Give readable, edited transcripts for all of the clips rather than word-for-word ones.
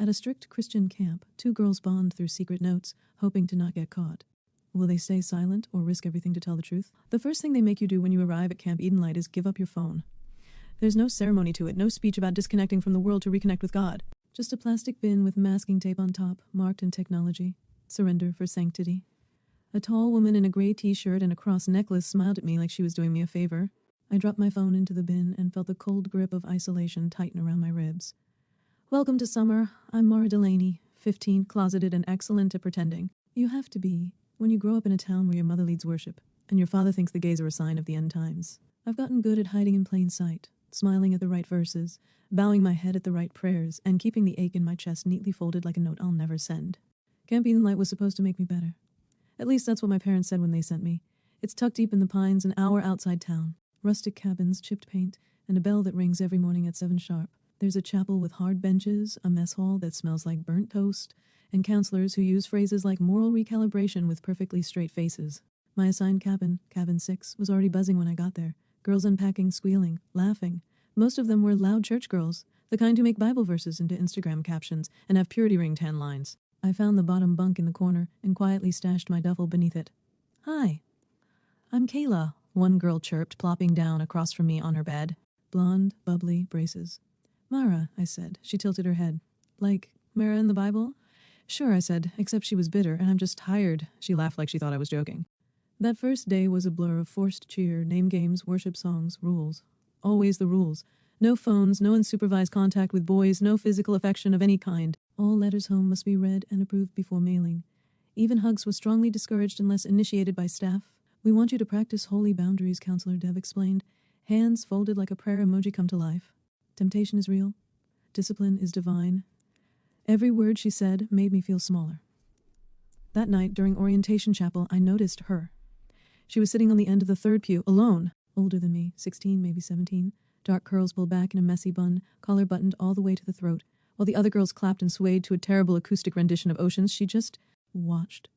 At a strict Christian camp, two girls bond through secret notes, hoping to not get caught. Will they stay silent or risk everything to tell the truth? The first thing they make you do when you arrive at Camp Edenlight is give up your phone. There's no ceremony to it, no speech about disconnecting from the world to reconnect with God. Just a plastic bin with masking tape on top, marked in technology. Surrender for sanctity. A tall woman in a gray t-shirt and a cross necklace smiled at me like she was doing me a favor. I dropped my phone into the bin and felt the cold grip of isolation tighten around my ribs. Welcome to summer. I'm Mara Delaney, 15, closeted and excellent at pretending. You have to be when you grow up in a town where your mother leads worship, and your father thinks the gays are a sign of the end times. I've gotten good at hiding in plain sight, smiling at the right verses, bowing my head at the right prayers, and keeping the ache in my chest neatly folded like a note I'll never send. Camp Edenlight was supposed to make me better. At least that's what my parents said when they sent me. It's tucked deep in the pines, an hour outside town. Rustic cabins, chipped paint, and a bell that rings every morning at 7 sharp. There's a chapel with hard benches, a mess hall that smells like burnt toast, and counselors who use phrases like moral recalibration with perfectly straight faces. My assigned cabin, Cabin 6, was already buzzing when I got there. Girls unpacking, squealing, laughing. Most of them were loud church girls, the kind who make Bible verses into Instagram captions and have purity ring tan lines. I found the bottom bunk in the corner and quietly stashed my duffel beneath it. "Hi, I'm Kayla," one girl chirped, plopping down across from me on her bed. Blonde, bubbly, braces. "Mara," I said. She tilted her head. "Like Mara in the Bible?" "Sure," I said, except she was bitter, and I'm just tired. She laughed like she thought I was joking. That first day was a blur of forced cheer, name games, worship songs, rules. Always the rules. No phones, no unsupervised contact with boys, no physical affection of any kind. All letters home must be read and approved before mailing. Even hugs was strongly discouraged unless initiated by staff. "We want you to practice holy boundaries," Counselor Dev explained. Hands folded like a prayer emoji come to life. Temptation is real. Discipline is divine. Every word she said made me feel smaller. That night, during orientation chapel, I noticed her. She was sitting on the end of the third pew, alone. Older than me, 16, maybe 17. Dark curls pulled back in a messy bun, collar buttoned all the way to the throat. While the other girls clapped and swayed to a terrible acoustic rendition of Oceans, she just watched.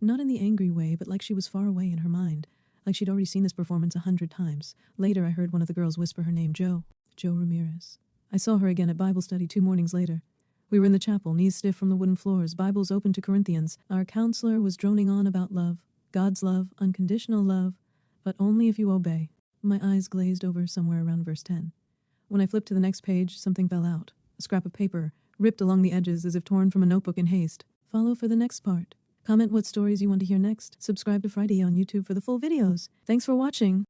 Not in the angry way, but like she was far away in her mind. Like she'd already seen this performance 100 times. Later, I heard one of the girls whisper her name, Jo Ramirez. I saw her again at Bible study 2 mornings later. We were in the chapel, knees stiff from the wooden floors, Bibles open to Corinthians. Our counselor was droning on about love, God's love, unconditional love, but only if you obey. My eyes glazed over somewhere around verse 10. When I flipped to the next page, something fell out. A scrap of paper, ripped along the edges as if torn from a notebook in haste. Follow for the next part. Comment what stories you want to hear next. Subscribe to FryyDaee on YouTube for the full videos. Thanks for watching.